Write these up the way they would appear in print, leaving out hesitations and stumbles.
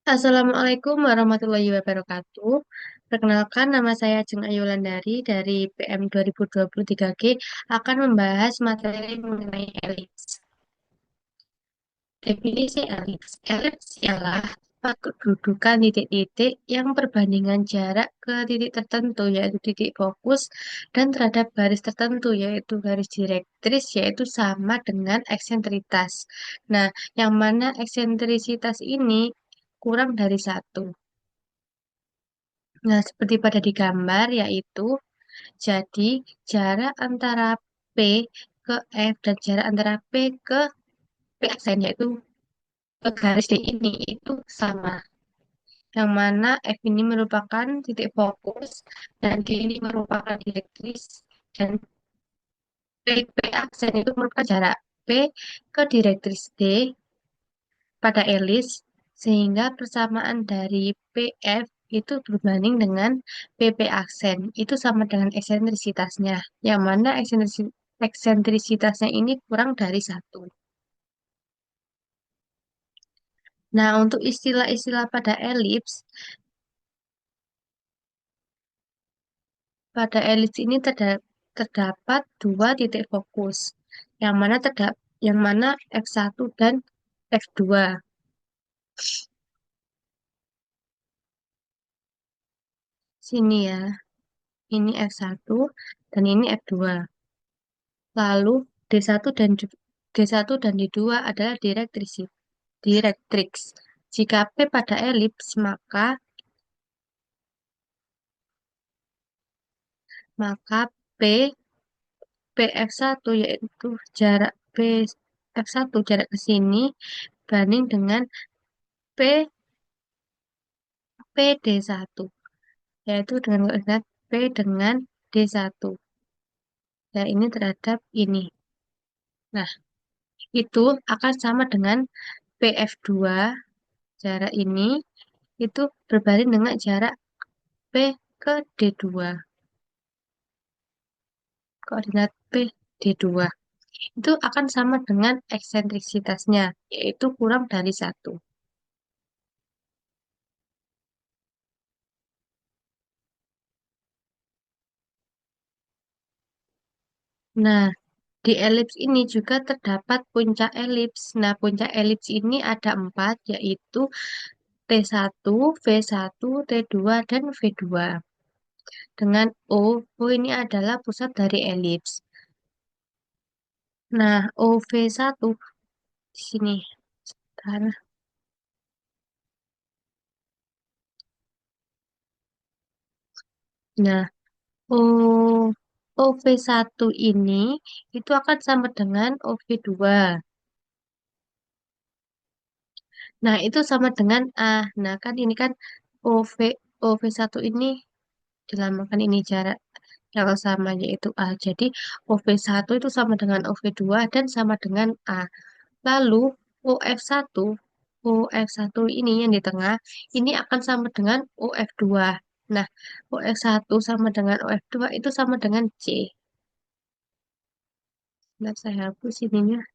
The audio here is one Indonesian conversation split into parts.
Assalamualaikum warahmatullahi wabarakatuh. Perkenalkan, nama saya Jeng Ayu Landari dari PM 2023G akan membahas materi mengenai elips. Definisi elips. Elips ialah kedudukan titik-titik yang perbandingan jarak ke titik tertentu, yaitu titik fokus, dan terhadap garis tertentu, yaitu garis direktris, yaitu sama dengan eksentritas. Nah, yang mana eksentrisitas ini kurang dari satu. Nah, seperti pada di gambar, yaitu jadi jarak antara P ke F dan jarak antara P ke P aksen, yaitu ke garis D ini, itu sama. Yang mana F ini merupakan titik fokus dan D ini merupakan direktris dan P aksen itu merupakan jarak P ke direktris D pada elis, sehingga persamaan dari PF itu berbanding dengan PP aksen. Itu sama dengan eksentrisitasnya, yang mana eksentrisitasnya ini kurang dari satu. Nah, untuk istilah-istilah pada elips ini terdapat dua titik fokus, yang mana F1 dan F2. Sini ya, ini F1 dan ini F2. Lalu D1 dan D2 adalah direktriks. Jika P pada elips, maka P PF1 yaitu jarak PF1 jarak ke sini banding dengan P PD1 yaitu dengan koordinat P dengan D1. Nah, ini terhadap ini. Nah, itu akan sama dengan PF2 jarak ini itu berbanding dengan jarak P ke D2. Koordinat P D2 itu akan sama dengan eksentrisitasnya, yaitu kurang dari satu. Nah, di elips ini juga terdapat puncak elips. Nah, puncak elips ini ada empat, yaitu T1, V1, T2, dan V2. Dengan O ini adalah pusat dari elips. Nah, OV1 di sini. Sebentar. Nah, O OV1 ini itu akan sama dengan OV2. Nah, itu sama dengan A. Nah, kan ini kan OV OV1 ini dilambangkan ini jarak yang sama yaitu A. Jadi OV1 itu sama dengan OV2 dan sama dengan A. Lalu OF1 OF1 ini yang di tengah ini akan sama dengan OF2. Nah, OF1 sama dengan OF2 itu sama dengan C. Nah, saya hapus ininya.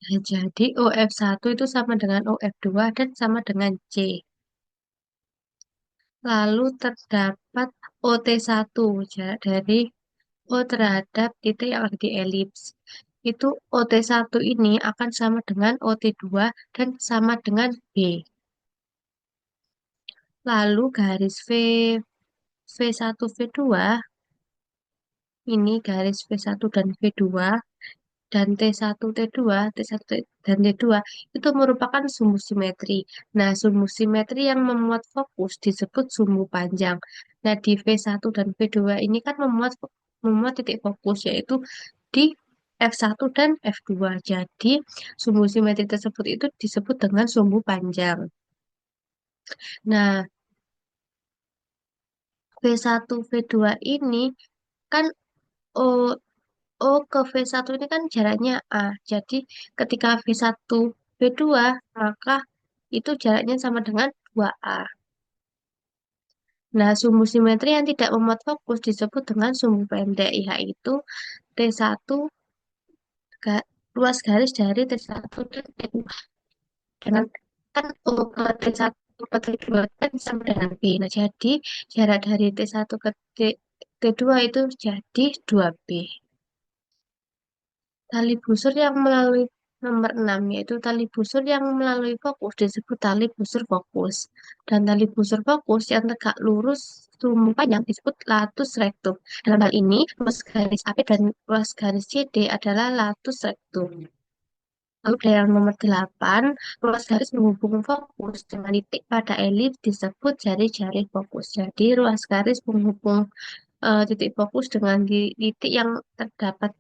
Nah, jadi OF1 itu sama dengan OF2 dan sama dengan C. Lalu terdapat OT1, jarak dari O terhadap titik yang ada di elips. Itu OT1 ini akan sama dengan OT2 dan sama dengan B. Lalu garis V1, V2, ini garis V1 dan V2, dan T1, T2, T1 dan T2 itu merupakan sumbu simetri. Nah, sumbu simetri yang memuat fokus disebut sumbu panjang. Nah, di V1 dan V2 ini kan memuat titik fokus yaitu di F1 dan F2. Jadi, sumbu simetri tersebut itu disebut dengan sumbu panjang. Nah, V1, V2 ini kan O O ke V1 ini kan jaraknya A. Jadi ketika V1, V2, maka itu jaraknya sama dengan 2A. Nah, sumbu simetri yang tidak memuat fokus disebut dengan sumbu pendek, yaitu T1, ruas garis dari T1 dan T2. Dengan kan O ke T1 ke T2 kan sama dengan B. Nah, jadi jarak dari T1 ke T2 itu jadi 2B. Tali busur yang melalui nomor 6 yaitu tali busur yang melalui fokus disebut tali busur fokus. Dan tali busur fokus yang tegak lurus sumbu panjang disebut latus rectum. Dalam hal ini, ruas garis AP dan ruas garis CD adalah latus rectum. Lalu dari yang nomor 8, ruas garis menghubung fokus dengan titik pada elips disebut jari-jari fokus. Jadi, ruas garis menghubung titik fokus dengan titik yang terdapat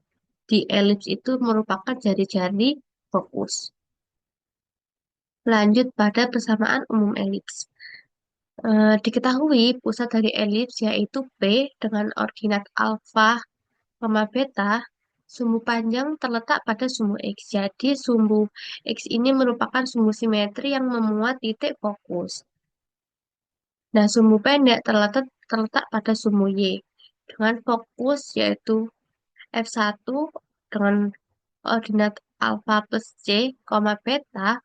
di elips itu merupakan jari-jari fokus. Lanjut pada persamaan umum elips. Diketahui pusat dari elips yaitu P dengan ordinat alfa, beta, sumbu panjang terletak pada sumbu X. Jadi sumbu X ini merupakan sumbu simetri yang memuat titik fokus. Nah, sumbu pendek terletak pada sumbu Y dengan fokus yaitu F1 dengan ordinat alfa plus C, beta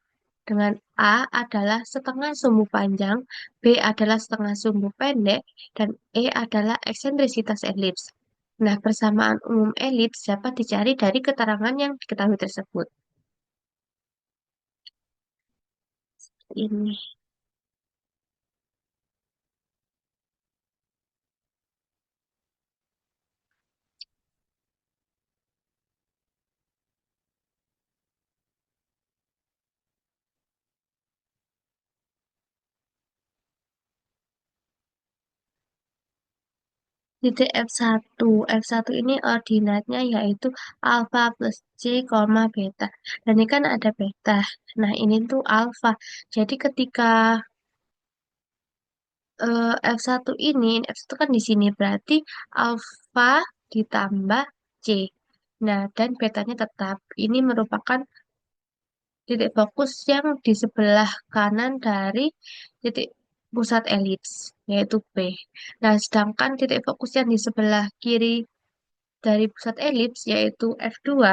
dengan A adalah setengah sumbu panjang, B adalah setengah sumbu pendek, dan E adalah eksentrisitas elips. Nah, persamaan umum elips dapat dicari dari keterangan yang diketahui tersebut. Ini titik F1. F1 ini ordinatnya yaitu alfa plus C, beta. Dan ini kan ada beta. Nah, ini tuh alfa. Jadi ketika F1 ini, F1 kan di sini berarti alfa ditambah C. Nah, dan betanya tetap. Ini merupakan titik fokus yang di sebelah kanan dari titik pusat elips, yaitu P. Nah, sedangkan titik fokus yang di sebelah kiri dari pusat elips, yaitu F2,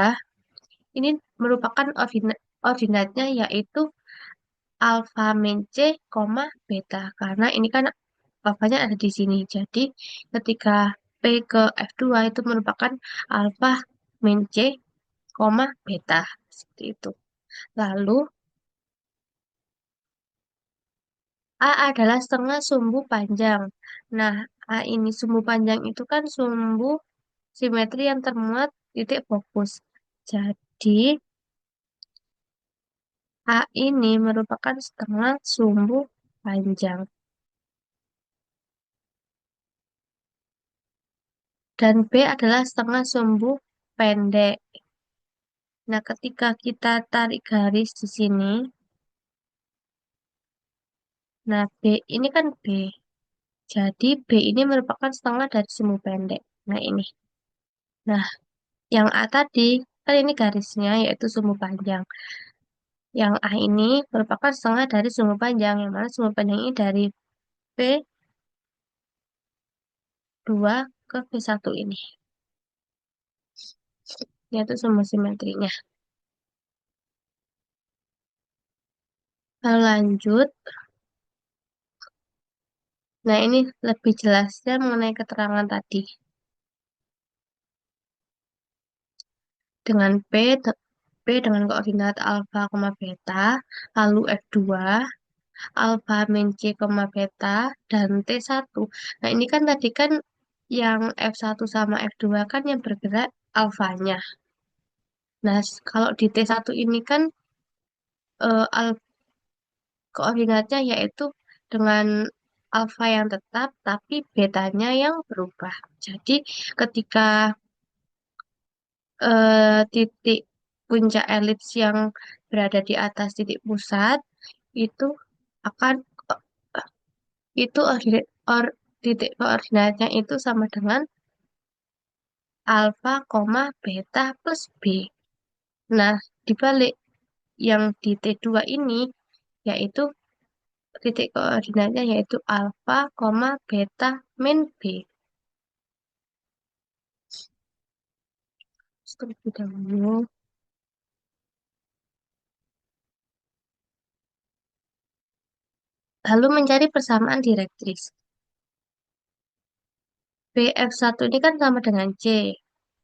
ini merupakan ordinatnya yaitu alfa min C, beta. Karena ini kan alfanya ada di sini. Jadi ketika P ke F2 itu merupakan alfa min C, beta. Seperti itu. Lalu A adalah setengah sumbu panjang. Nah, A ini sumbu panjang itu kan sumbu simetri yang termuat titik fokus. Jadi A ini merupakan setengah sumbu panjang. Dan B adalah setengah sumbu pendek. Nah, ketika kita tarik garis di sini, nah B ini kan B. Jadi B ini merupakan setengah dari sumbu pendek. Nah, ini. Nah, yang A tadi, kan ini garisnya yaitu sumbu panjang. Yang A ini merupakan setengah dari sumbu panjang. Yang mana sumbu panjang ini dari P2 ke P1 ini. Yaitu sumbu simetrinya. Lalu lanjut. Nah, ini lebih jelasnya mengenai keterangan tadi. Dengan P dengan koordinat alfa, beta, lalu F2, alfa min C, beta, dan T1. Nah, ini kan tadi kan yang F1 sama F2 kan yang bergerak alfanya. Nah, kalau di T1 ini kan koordinatnya yaitu dengan alfa yang tetap, tapi betanya yang berubah. Jadi, ketika titik puncak elips yang berada di atas titik pusat itu akan itu titik koordinatnya itu sama dengan alfa, beta plus B. Nah, dibalik yang di T2 ini yaitu titik koordinatnya yaitu alfa, beta min B. Terlebih dahulu. Lalu mencari persamaan direktris. PF1 ini kan sama dengan C.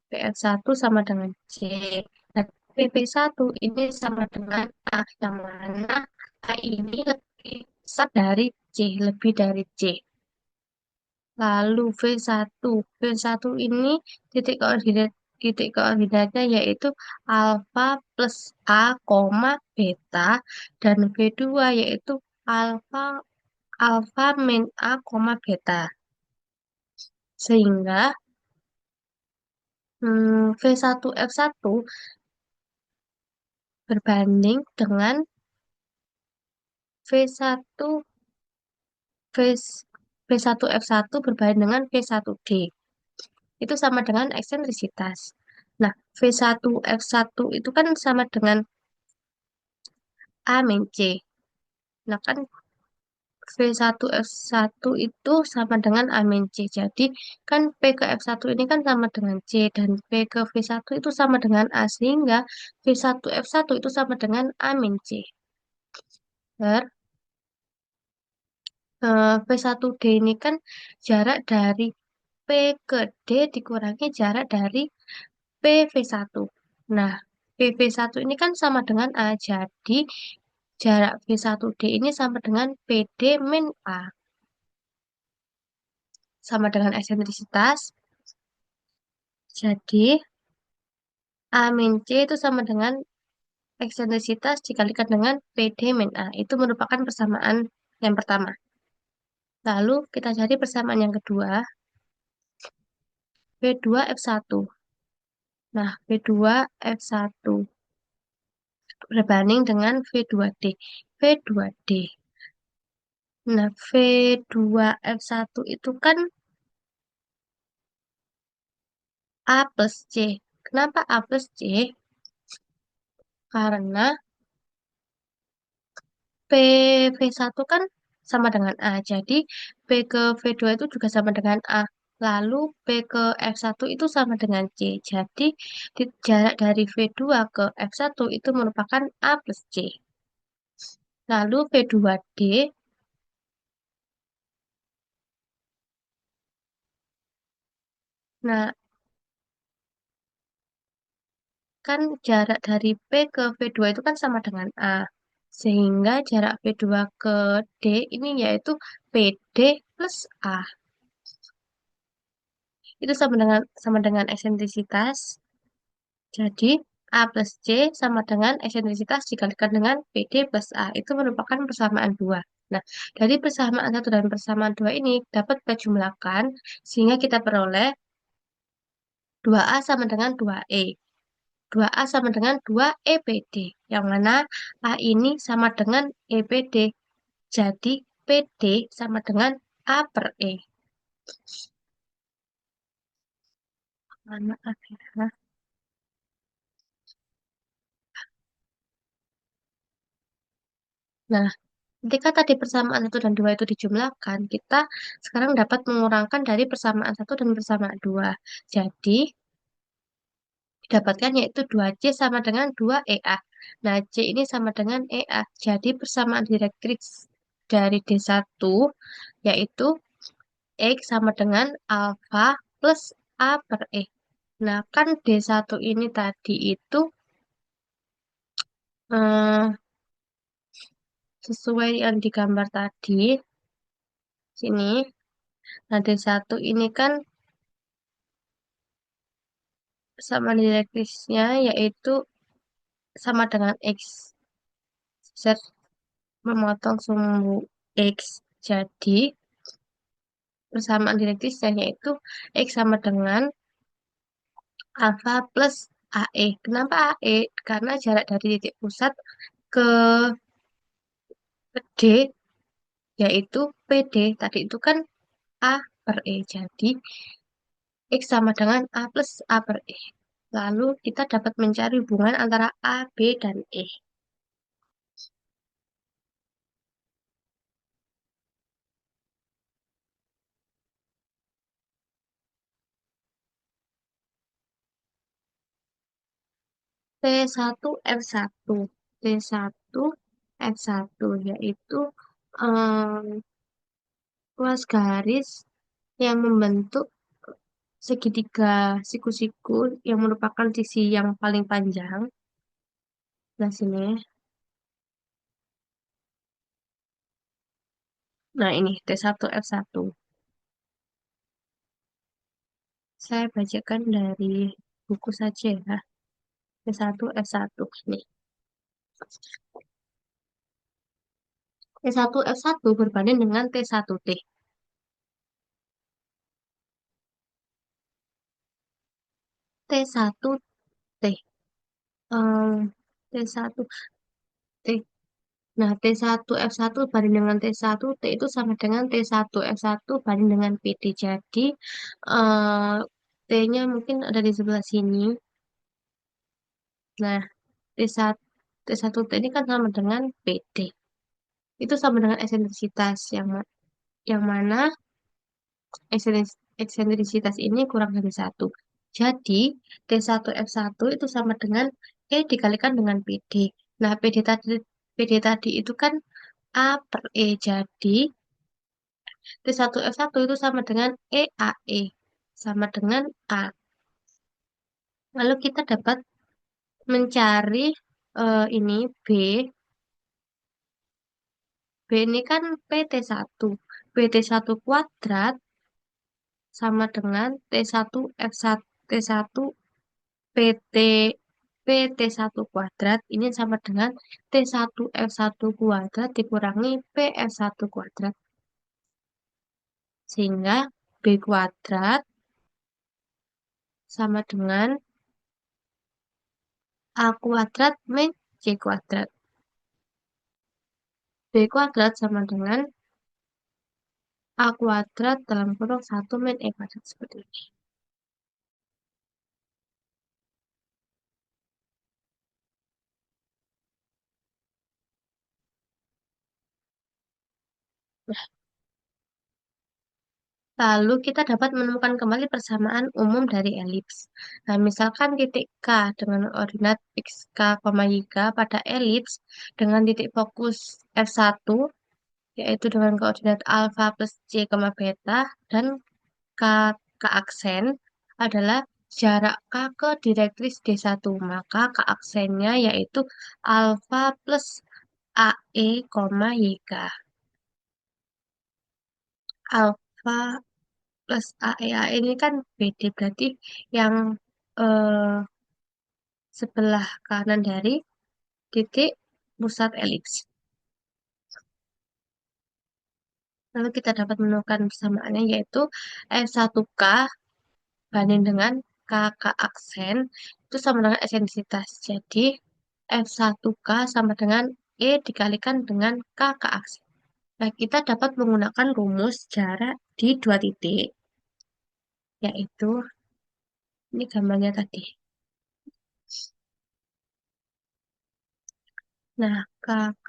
PF1 sama dengan C. Nah, PP1 ini sama dengan A. Yang mana A ini lebih besar dari C. Lebih dari C. Lalu V1. V1 ini titik koordinatnya yaitu alfa plus A, koma beta, dan V2 yaitu alfa alfa min A, koma beta. Sehingga V1 F1 berbanding dengan V1 V, V1 F1 berbanding dengan V1D. Itu sama dengan eksentrisitas. Nah, V1 F1 itu kan sama dengan A min C. Nah, kan V1 F1 itu sama dengan A min C. Jadi, kan P ke F1 ini kan sama dengan C. Dan P ke V1 itu sama dengan A. Sehingga V1 F1 itu sama dengan A min C. Ter, V1D ini kan jarak dari P ke D dikurangi jarak dari PV1. Nah, PV1 ini kan sama dengan A. Jadi, jarak V1D ini sama dengan PD min A. Sama dengan eksentrisitas. Jadi, A min C itu sama dengan eksentrisitas dikalikan dengan PD min A. Itu merupakan persamaan yang pertama. Lalu, kita cari persamaan yang kedua. V2 F1. Nah, V2 F1 berbanding dengan V2D. V2D. Nah, V2 F1 itu kan A plus C. Kenapa A plus C? Karena PV1 kan sama dengan A. Jadi, P ke V2 itu juga sama dengan A. Lalu, P ke F1 itu sama dengan C. Jadi, jarak dari V2 ke F1 itu merupakan A plus C. Lalu, V2D, nah, kan jarak dari P ke V2 itu kan sama dengan A. Sehingga jarak V2 ke D ini yaitu PD plus A. Itu sama dengan eksentrisitas. Jadi A plus C sama dengan eksentrisitas dikalikan dengan PD plus A. Itu merupakan persamaan dua. Nah, dari persamaan satu dan persamaan dua ini dapat kita jumlahkan sehingga kita peroleh 2A sama dengan 2E. 2A sama dengan 2 EPD. Yang mana A ini sama dengan EPD. Jadi PD sama dengan A per E. Mana A ya? Nah, ketika tadi persamaan satu dan 2 itu dijumlahkan, kita sekarang dapat mengurangkan dari persamaan satu dan persamaan 2. Jadi, didapatkan yaitu 2C sama dengan 2EA. Nah, C ini sama dengan EA. Jadi, persamaan direktrix dari D1 yaitu X sama dengan alfa plus A per E. Nah, kan D1 ini tadi itu eh, sesuai yang digambar tadi, sini. Nah, D1 ini kan sama direktisnya yaitu sama dengan X. Z memotong sumbu X. Jadi, persamaan direktisnya yaitu X sama dengan alfa plus AE. Kenapa AE? Karena jarak dari titik pusat ke D yaitu PD. Tadi itu kan A per E. Jadi, X sama dengan A plus A per E. Lalu, kita dapat mencari hubungan antara A, B, dan E. T1 F1. T1 F1 yaitu em, luas garis yang membentuk segitiga siku-siku yang merupakan sisi yang paling panjang. Nah, sini. Nah, ini T1F1. Saya bacakan dari buku saja ya. T1F1. Nih. T1F1 berbanding dengan T1T. T1T. T1T. Nah, T1F1 banding dengan T1T itu sama dengan T1F1 banding dengan PT. Jadi, eh, T-nya mungkin ada di sebelah sini. Nah, T1, T1T ini kan sama dengan PT. Itu sama dengan eksentrisitas yang mana eksentrisitas ini kurang dari satu. Jadi, T1F1 itu sama dengan E dikalikan dengan PD. Nah, PD tadi itu kan A per E. Jadi, T1F1 itu sama dengan EAE. Sama dengan A. Lalu kita dapat mencari ini B. B ini kan PT1. PT1 kuadrat sama dengan T1F1. T1 PT PT1 kuadrat ini sama dengan T1F1 kuadrat dikurangi PF1 kuadrat. Sehingga B kuadrat sama dengan A kuadrat min C kuadrat. B kuadrat sama dengan A kuadrat dalam kurung 1 min E kuadrat seperti ini. Lalu kita dapat menemukan kembali persamaan umum dari elips. Nah, misalkan titik K dengan ordinat x, k, y, k pada elips dengan titik fokus F1 yaitu dengan koordinat alfa plus c, beta dan k, k aksen adalah jarak k ke direktris D1. Maka k aksennya yaitu alfa plus AE, YK. Alfa plus AE ini kan BD berarti yang eh, sebelah kanan dari titik pusat elips. Lalu kita dapat menemukan persamaannya yaitu F1K banding dengan KK aksen itu sama dengan eksentrisitas. Jadi F1K sama dengan E dikalikan dengan KK aksen. Nah, kita dapat menggunakan rumus jarak di dua titik, yaitu ini gambarnya tadi. Nah, KK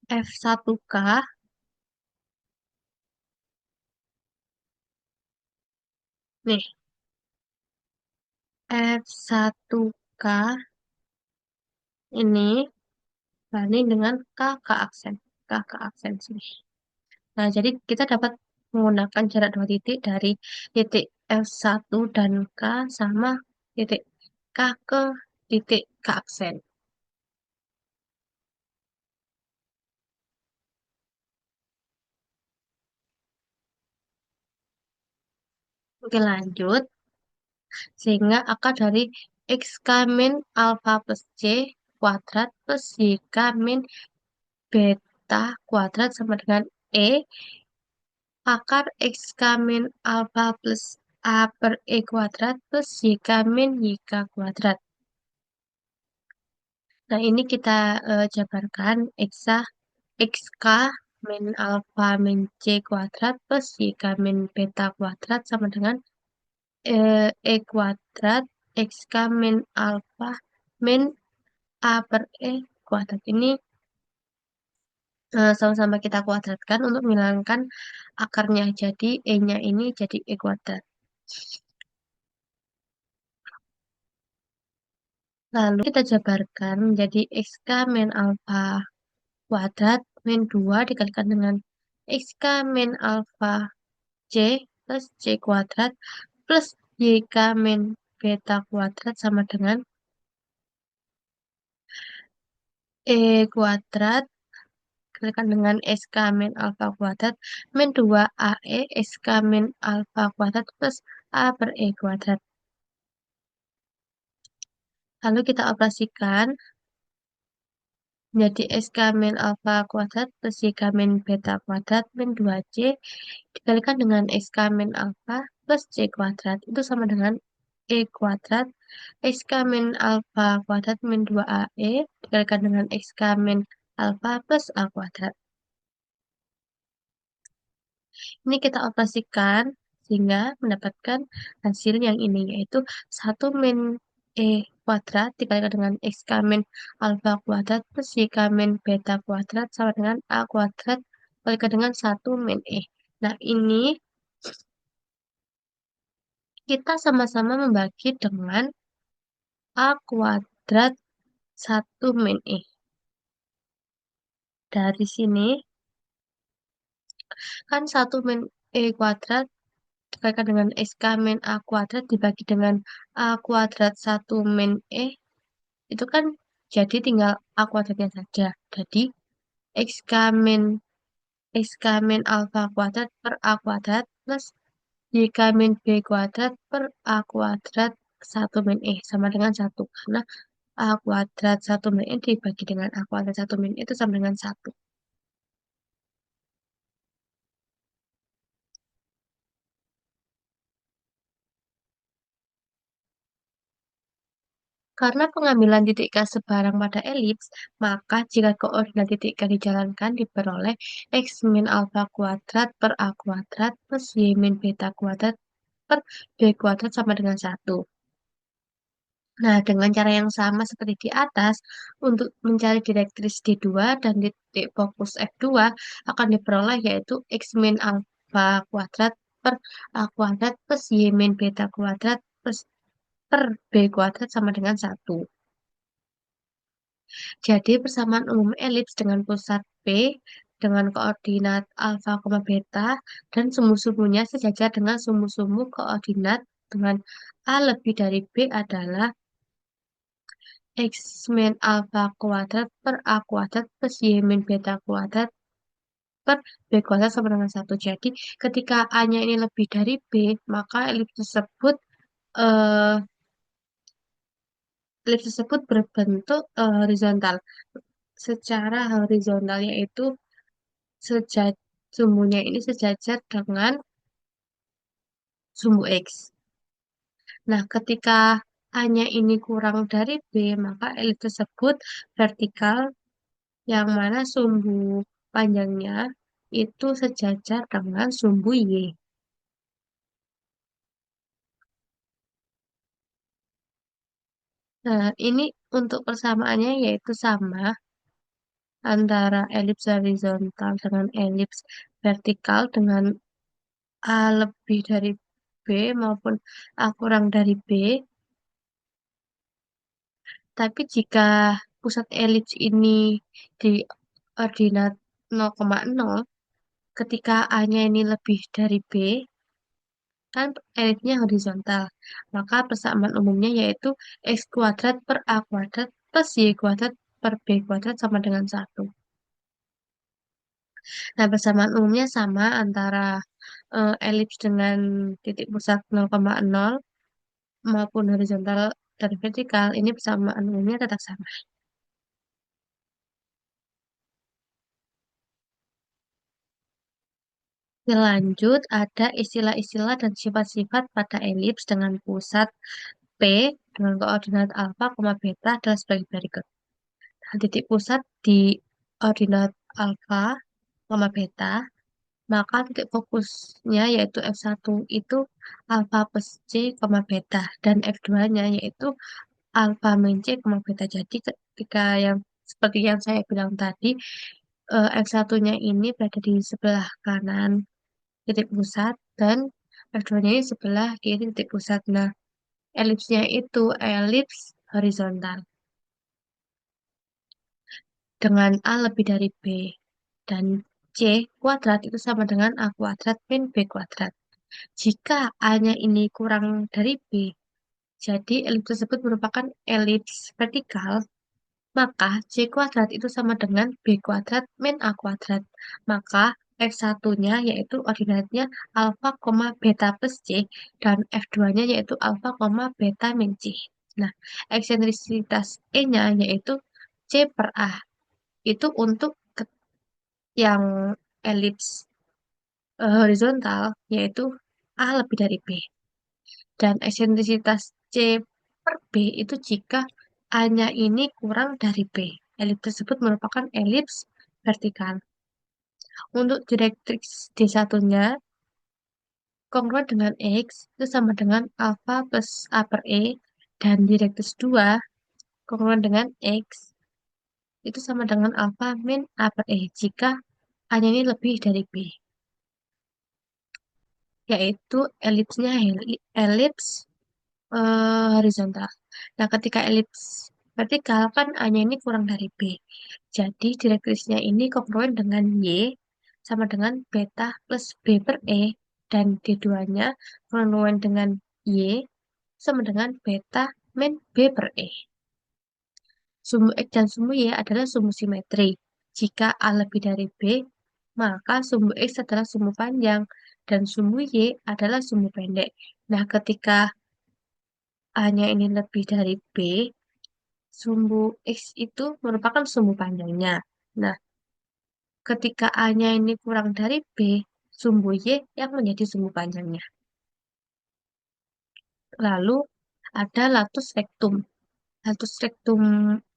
F1K, nih, F1K ini banding dengan KK aksen. KK aksen sini. Nah, jadi kita dapat menggunakan jarak dua titik dari titik F1 dan K sama titik K ke titik K aksen. Oke, lanjut. Sehingga akar dari XK min alfa plus C kuadrat plus YK min beta kuadrat sama dengan E akar XK min alfa plus A per E kuadrat plus YK min YK kuadrat. Nah, ini kita jabarkan XK min alfa min C kuadrat plus YK min beta kuadrat sama dengan E kuadrat XK min alfa min A per E kuadrat. Ini sama-sama kita kuadratkan untuk menghilangkan akarnya. Jadi E-nya ini jadi E kuadrat. Lalu kita jabarkan menjadi XK min alfa kuadrat min 2 dikalikan dengan XK min alfa C plus C kuadrat plus YK min beta kuadrat sama dengan E kuadrat dikalikan dengan SK min alfa kuadrat min 2 AE SK min alfa kuadrat plus A per E kuadrat. Lalu kita operasikan menjadi SK min alfa kuadrat plus YK min beta kuadrat min 2C dikalikan dengan SK min alfa plus C kuadrat. Itu sama dengan E kuadrat SK min alfa kuadrat min 2AE dikalikan dengan SK min alfa plus A kuadrat. Ini kita operasikan sehingga mendapatkan hasil yang ini yaitu 1 min E kuadrat dikalikan dengan XK min alfa kuadrat plus YK min beta kuadrat sama dengan A kuadrat dikalikan dengan 1 min E. Nah, ini kita sama-sama membagi dengan A kuadrat 1 min E. Dari sini kan 1 min E kuadrat dikalikan dengan SK min A kuadrat dibagi dengan A kuadrat 1 min E itu kan jadi tinggal A kuadratnya saja. Jadi XK min XK min alfa kuadrat per A kuadrat plus YK min B kuadrat per A kuadrat 1 min E sama dengan 1. Karena A kuadrat 1 min E dibagi dengan A kuadrat 1 min E itu sama dengan 1. Karena pengambilan titik K sebarang pada elips, maka jika koordinat titik K dijalankan diperoleh X min alfa kuadrat per A kuadrat plus Y min beta kuadrat per B kuadrat sama dengan 1. Nah, dengan cara yang sama seperti di atas, untuk mencari direktris D2 dan titik fokus F2 akan diperoleh yaitu X min alfa kuadrat per A kuadrat plus Y min beta kuadrat plus per B kuadrat sama dengan 1. Jadi persamaan umum elips dengan pusat P dengan koordinat alfa, beta dan sumbu-sumbunya sejajar dengan sumbu-sumbu koordinat dengan A lebih dari B adalah X min alfa kuadrat per A kuadrat plus Y min beta kuadrat per B kuadrat sama dengan 1. Jadi ketika A-nya ini lebih dari B, maka eh, elips tersebut berbentuk horizontal. Secara horizontal yaitu sejat sumbunya ini sejajar dengan sumbu X. Nah, ketika A-nya ini kurang dari B, maka elips tersebut vertikal yang mana sumbu panjangnya itu sejajar dengan sumbu Y. Nah, ini untuk persamaannya yaitu sama antara elips horizontal dengan elips vertikal dengan A lebih dari B maupun A kurang dari B. Tapi jika pusat elips ini di ordinat 0,0, ketika A-nya ini lebih dari B, kan elipsnya horizontal. Maka persamaan umumnya yaitu X kuadrat per A kuadrat plus Y kuadrat per B kuadrat sama dengan 1. Nah, persamaan umumnya sama antara elips dengan titik pusat 0,0 maupun horizontal dan vertikal. Ini persamaan umumnya tetap sama. Lanjut, ada istilah-istilah dan sifat-sifat pada elips dengan pusat P dengan koordinat alfa, beta adalah sebagai berikut. Nah, titik pusat di ordinat alfa, beta, maka titik fokusnya yaitu F1 itu alfa plus C, beta, dan F2-nya yaitu alfa min C, beta. Jadi ketika yang seperti yang saya bilang tadi, F1-nya ini berada di sebelah kanan titik pusat dan F2-nya ini sebelah kiri titik pusat. Nah, elipsnya itu elips horizontal. dengan A lebih dari B. Dan C kuadrat itu sama dengan A kuadrat min B kuadrat. Jika A-nya ini kurang dari B, jadi elips tersebut merupakan elips vertikal, maka C kuadrat itu sama dengan B kuadrat min A kuadrat. Maka F1-nya yaitu ordinatnya alfa, beta plus C, dan F2-nya yaitu alfa, beta min C. Nah, eksentrisitas E-nya yaitu C per A. Itu untuk yang elips horizontal, yaitu A lebih dari B. Dan eksentrisitas C per B itu jika A-nya ini kurang dari B. Elips tersebut merupakan elips vertikal. Untuk direktrix D1-nya, kongruen dengan X itu sama dengan alfa plus A per E. Dan direktrix 2, kongruen dengan X itu sama dengan alfa min A per E. Jika A-nya ini lebih dari B. Yaitu elipsnya elips horizontal. Nah, ketika elips vertikal kan A-nya ini kurang dari B. Jadi direktrisnya ini kongruen dengan Y sama dengan beta plus B per E, dan D2-nya kongruen dengan Y sama dengan beta min B per E. Sumbu X dan sumbu Y adalah sumbu simetri. Jika A lebih dari B, maka sumbu X adalah sumbu panjang dan sumbu Y adalah sumbu pendek. Nah, ketika A-nya ini lebih dari B, sumbu X itu merupakan sumbu panjangnya. Nah, ketika A-nya ini kurang dari B, sumbu Y yang menjadi sumbu panjangnya. Lalu ada latus rectum. Latus rectum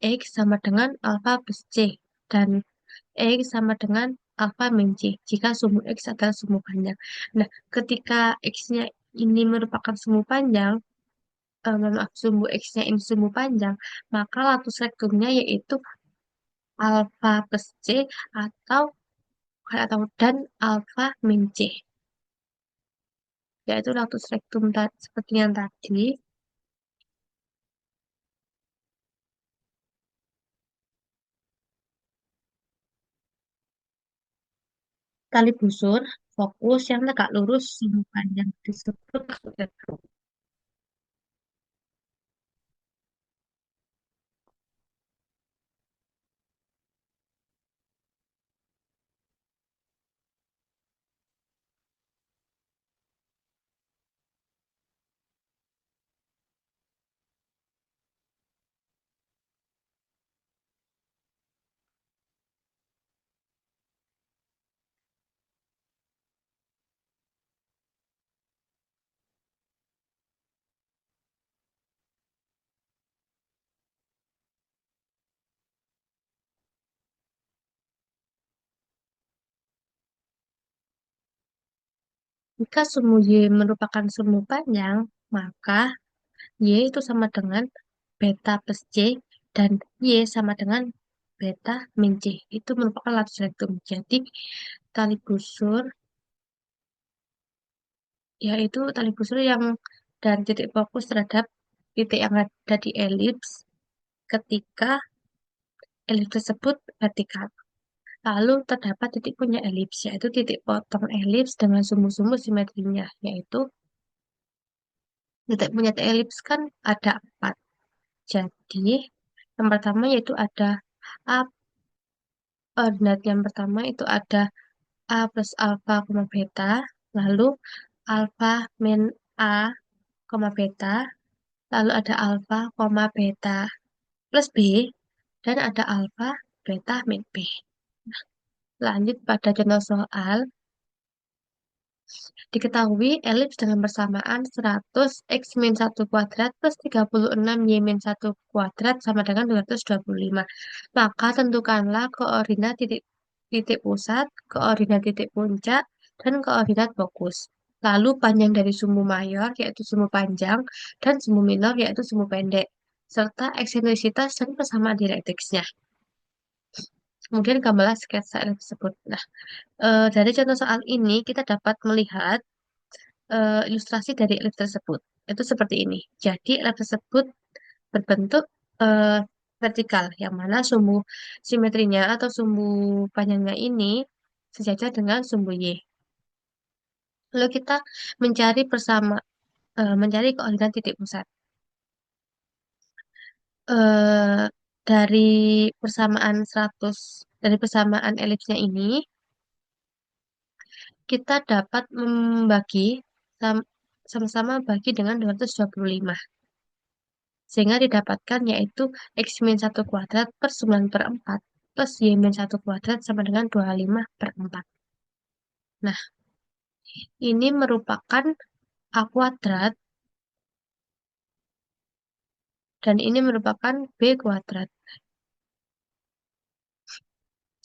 X sama dengan alfa plus C. Dan X sama dengan alfa min C. Jika sumbu X adalah sumbu panjang. Nah, ketika X-nya ini merupakan sumbu panjang, maaf, sumbu X-nya ini sumbu panjang, maka latus rectumnya yaitu alfa plus C atau dan alfa min C, yaitu latus rectum seperti yang tadi. Tali busur fokus yang tegak lurus sumbu panjang disebut latus rectum. Jika sumbu Y merupakan sumbu panjang, maka Y itu sama dengan beta plus C dan Y sama dengan beta min C. Itu merupakan latus rectum. Jadi tali busur yaitu tali busur yang dan titik fokus terhadap titik yang ada di elips ketika elips tersebut vertikal. Lalu terdapat titik punya elips, yaitu titik potong elips dengan sumbu-sumbu simetrinya, yaitu titik punya elips kan ada 4. Jadi, yang pertama yaitu ada A, ordinat yang pertama itu ada A plus alfa, beta, lalu alfa min A, beta, lalu ada alfa, beta plus B, dan ada alfa, beta min B. Lanjut pada contoh soal, diketahui elips dengan persamaan 100 x min 1 kuadrat plus 36 y min 1 kuadrat sama dengan 225. Maka tentukanlah koordinat titik, titik pusat, koordinat titik puncak, dan koordinat fokus. Lalu panjang dari sumbu mayor yaitu sumbu panjang dan sumbu minor yaitu sumbu pendek, serta eksentrisitas dan persamaan direktriksnya. Kemudian gambarlah sketsa elips tersebut. Nah, dari contoh soal ini kita dapat melihat ilustrasi dari elips tersebut. Itu seperti ini. Jadi elips tersebut berbentuk vertikal, yang mana sumbu simetrinya atau sumbu panjangnya ini sejajar dengan sumbu Y. Lalu kita mencari mencari koordinat titik pusat. eh, dari dari persamaan elipsnya ini, kita dapat membagi sam- sama-sama bagi dengan 225. Sehingga didapatkan yaitu X-1 kuadrat per 9 per 4 plus Y-1 kuadrat sama dengan 25 per 4. Nah, ini merupakan A kuadrat dan ini merupakan B kuadrat.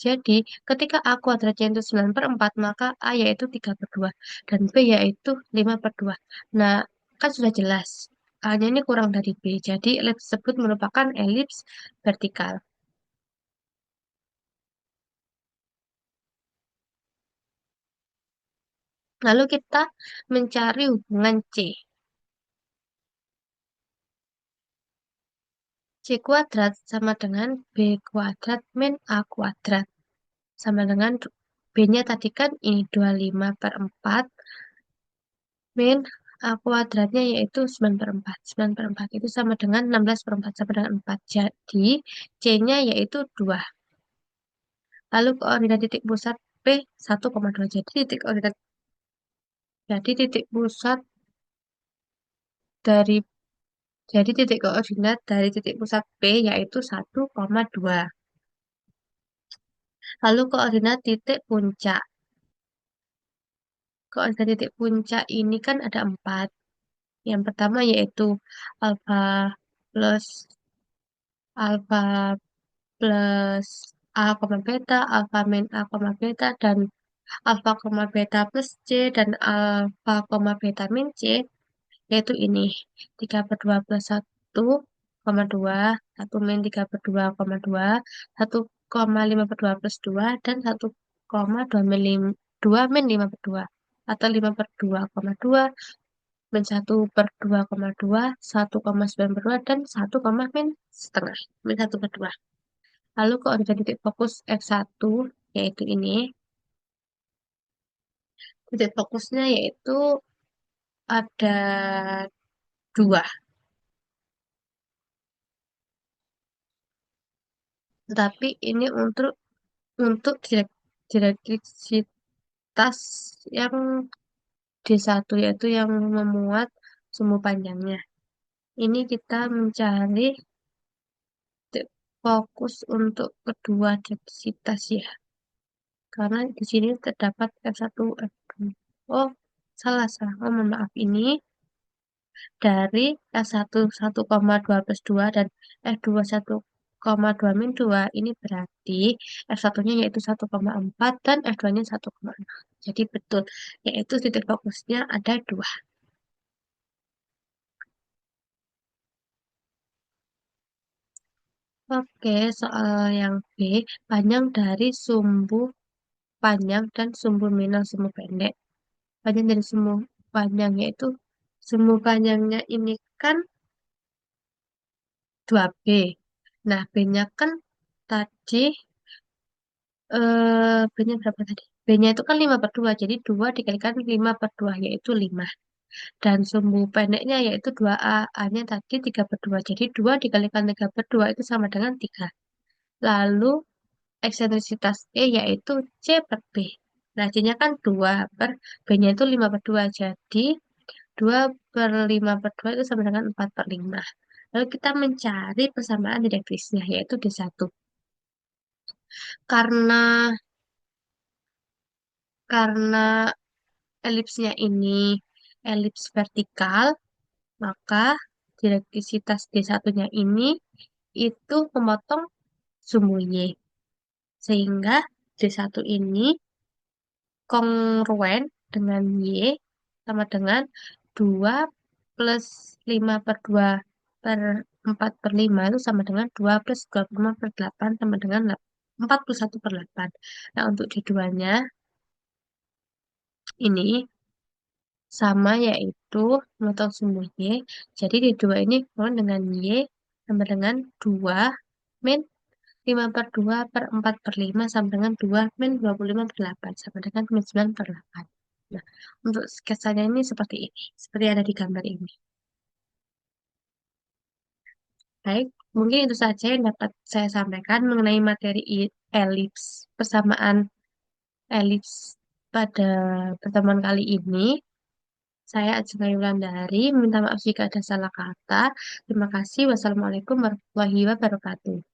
Jadi, ketika A kuadratnya itu 9 per 4, maka A yaitu 3 per 2, dan B yaitu 5 per 2. Nah, kan sudah jelas. A-nya ini kurang dari B, jadi elips tersebut merupakan elips vertikal. Lalu kita mencari hubungan C. C kuadrat sama dengan B kuadrat min A kuadrat. Sama dengan B-nya tadi kan ini 25 per 4 min A kuadratnya yaitu 9 per 4. 9 per 4 itu sama dengan 16 per 4 sama dengan 4. Jadi C-nya yaitu 2. Lalu koordinat titik pusat P 1,2. Titik pusat dari titik koordinat dari titik pusat P yaitu 1,2. Lalu koordinat titik puncak. Koordinat titik puncak ini kan ada 4. Yang pertama yaitu alfa plus alfa plus A, beta, alfa min A, beta, dan alfa, beta plus C, dan alfa, beta min C, yaitu ini 3 per 2 plus 1,2, 1 min 3 per 2,2, 1,5 per 2 plus 2, dan 1,2 min 5 per 2, atau 5 per 2,2, min 1 per 2,2, 1,9 per 2, dan 1, min setengah, min 1 per 2. Lalu koordinat titik fokus F1 yaitu ini. Titik fokusnya yaitu ada 2. Tetapi ini untuk direktrisitas yang D1 yaitu yang memuat sumbu panjangnya. Ini kita mencari titik fokus untuk kedua direktrisitas ya. Karena di sini terdapat F1, F2. Oh, salah, salah. Oh, mohon maaf. Ini dari S1 1,2 plus 2 dan F2 1,2 min 2 ini berarti F1-nya yaitu 1,4 dan F2-nya 1,6. Jadi betul, yaitu titik fokusnya ada 2. Oke, soal yang B, panjang dari sumbu panjang dan sumbu minor sumbu pendek. Panjang dari sumbu panjang yaitu sumbu panjangnya ini kan 2B. Nah, B-nya kan tadi B-nya berapa tadi? B-nya itu kan 5 per 2, jadi 2 dikalikan 5 per 2, yaitu 5. Dan sumbu pendeknya yaitu 2A, A-nya tadi 3 per 2, jadi 2 dikalikan 3 per 2 itu sama dengan 3. Lalu, eksentrisitas E yaitu C per B. Nah, C-nya kan 2 per B-nya itu 5 per 2, jadi 2 per 5 per 2 itu sama dengan 4 per 5. Lalu kita mencari persamaan direktrisnya, yaitu D1. Karena karena elipsnya ini elips vertikal, maka direktrisitas D1-nya ini itu memotong sumbu Y. Sehingga D1 ini kongruen dengan Y sama dengan 2 plus 5 per 2 per 4 per 5 itu sama dengan 2 plus 25 per 8 sama dengan 41 per 8. Nah, untuk D2-nya ini sama yaitu memotong sumbu Y. Jadi D2 ini sama dengan Y sama dengan 2 min 5/2/4/5 sama dengan 2 min 25/8 sama dengan min 9/8. Nah, untuk sketsanya ini seperti ini, seperti yang ada di gambar ini. Baik, mungkin itu saja yang dapat saya sampaikan mengenai materi elips, persamaan elips pada pertemuan kali ini. Saya Ajeng Wulandari, minta maaf jika ada salah kata. Terima kasih. Wassalamualaikum warahmatullahi wabarakatuh.